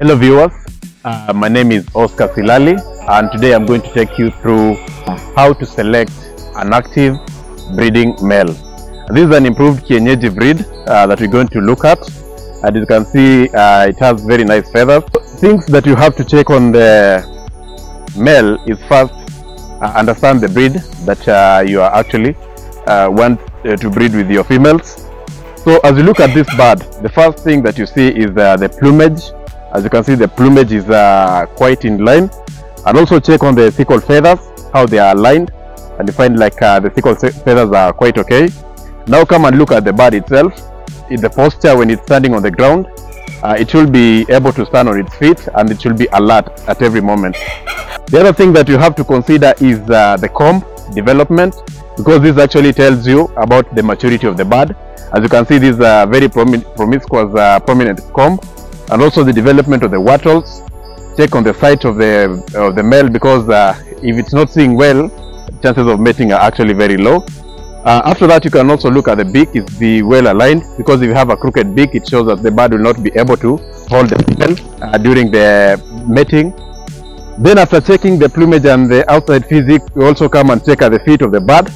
Hello viewers, my name is Oscar Silali, and today I'm going to take you through how to select an active breeding male. This is an improved kienyeji breed that we're going to look at. As you can see, it has very nice feathers. Things that you have to check on the male is first understand the breed that you are actually want to breed with your females. So as you look at this bird, the first thing that you see is the plumage. As you can see, the plumage is quite in line, and also check on the thickle feathers, how they are aligned, and you find like the thickle feathers are quite okay. Now come and look at the bird itself. In the posture when it's standing on the ground, it should be able to stand on its feet, and it should be alert at every moment. The other thing that you have to consider is the comb development, because this actually tells you about the maturity of the bird. As you can see, this is a very promiscuous prominent comb, and also the development of the wattles. Check on the sight of the male, because if it's not seeing well, chances of mating are actually very low. After that, you can also look at the beak. Is the well aligned, because if you have a crooked beak, it shows that the bird will not be able to hold the female during the mating. Then after checking the plumage and the outside physique, you also come and check at the feet of the bird.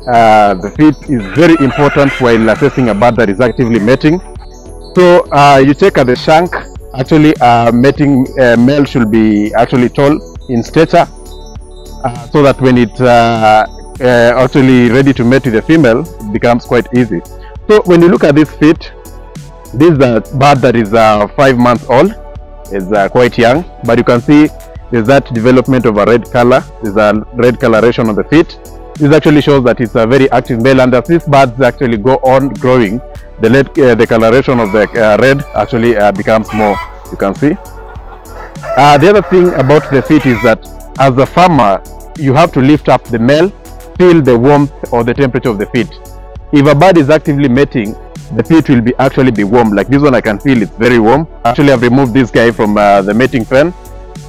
The feet is very important while assessing a bird that is actively mating. So you check at the shank. Actually, mating male should be actually tall in stature, so that when it's actually ready to mate with the female, it becomes quite easy. So when you look at this feet, this is a bird that is 5 months old. It's quite young, but you can see there's that development of a red color. There's a red coloration on the feet. This actually shows that it's a very active male, and as these birds actually go on growing, the coloration of the red actually becomes more, you can see. The other thing about the feet is that as a farmer, you have to lift up the male, feel the warmth or the temperature of the feet. If a bird is actively mating, the feet will actually be warm. Like this one, I can feel it's very warm. Actually, I've removed this guy from the mating pen,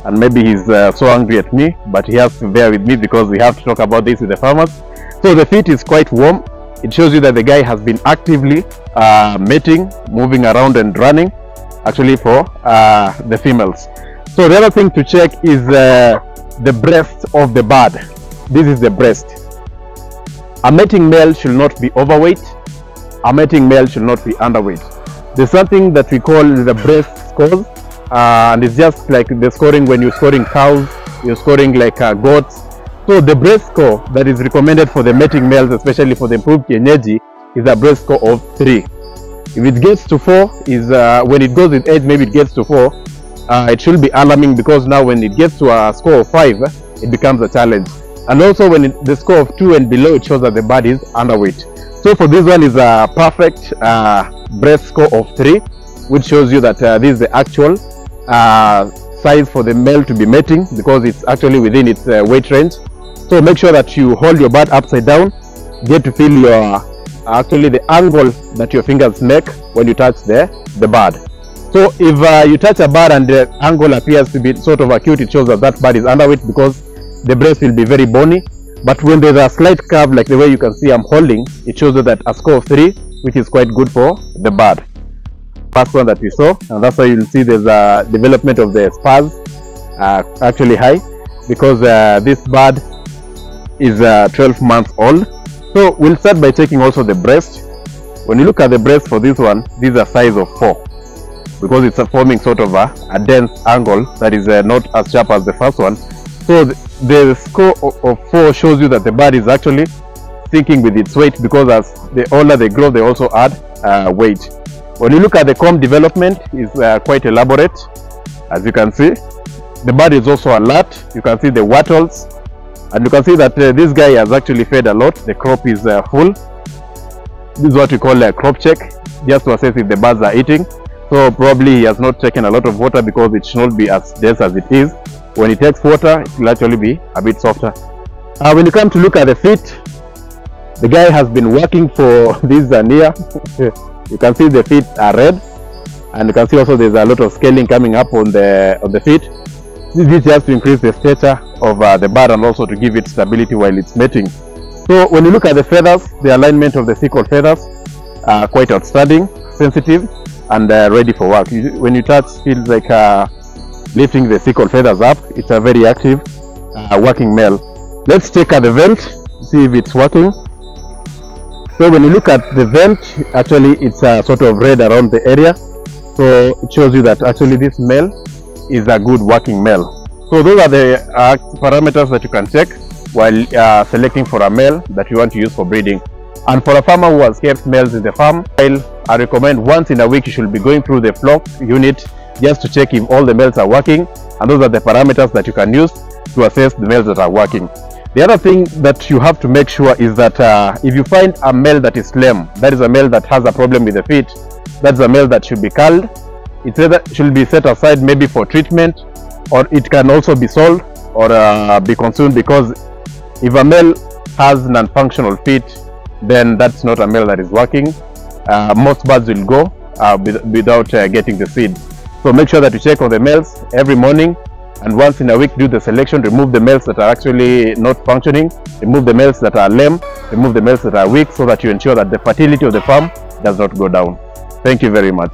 and maybe he's so angry at me, but he has to bear with me because we have to talk about this with the farmers. So the feet is quite warm. It shows you that the guy has been actively mating, moving around and running, actually for the females. So the other thing to check is the breast of the bird. This is the breast. A mating male should not be overweight. A mating male should not be underweight. There's something that we call the breast scores, and it's just like the scoring when you're scoring cows, you're scoring like goats. So the breast score that is recommended for the mating males, especially for the improved kienyeji, is a breast score of 3. If it gets to 4, is when it goes with age, maybe it gets to 4, it should be alarming, because now when it gets to a score of 5, it becomes a challenge. And also when the score of 2 and below, it shows that the bird is underweight. So for this one is a perfect breast score of 3, which shows you that this is the actual size for the male to be mating, because it's actually within its weight range. So make sure that you hold your bird upside down, get to feel your actually the angle that your fingers make when you touch the bird. So if you touch a bird and the angle appears to be sort of acute, it shows that that bird is underweight, because the breast will be very bony. But when there's a slight curve, like the way you can see I'm holding, it shows that a score of 3, which is quite good for the bird. First one that we saw, and that's why you'll see there's a development of the spurs actually high, because this bird is 12 months old. So we'll start by checking also the breast. When you look at the breast for this one, this is a size of 4, because it's forming sort of a dense angle that is not as sharp as the first one. So the score of 4 shows you that the bird is actually sinking with its weight, because as the older they grow, they also add weight. When you look at the comb development, is quite elaborate. As you can see, the bird is also alert. You can see the wattles, and you can see that this guy has actually fed a lot. The crop is full. This is what we call a crop check, just to assess if the birds are eating. So probably he has not taken a lot of water, because it should not be as dense as it is. When it takes water, it will actually be a bit softer. When you come to look at the feet, the guy has been working for this near. You can see the feet are red, and you can see also there's a lot of scaling coming up on the feet. This is just to increase the stature of the bird, and also to give it stability while it's mating. So when you look at the feathers, the alignment of the thickle feathers are quite outstanding, sensitive. and ready for work. When you touch, feels like lifting the sickle feathers up. It's a very active working male. Let's check at the vent, see if it's working. So when you look at the vent, actually it's sort of red around the area. So it shows you that actually this male is a good working male. So those are the parameters that you can check while selecting for a male that you want to use for breeding. And for a farmer who has kept males in the farm, I recommend once in a week you should be going through the flock unit just to check if all the males are working, and those are the parameters that you can use to assess the males that are working. The other thing that you have to make sure is that if you find a male that is lame, that is a male that has a problem with the feet, that's a male that should be culled. It either should be set aside maybe for treatment, or it can also be sold or be consumed, because if a male has non-functional feet, then that's not a male that is working. Most birds will go without getting the seed. So make sure that you check on the males every morning, and once in a week do the selection. Remove the males that are actually not functioning, remove the males that are lame, remove the males that are weak, so that you ensure that the fertility of the farm does not go down. Thank you very much.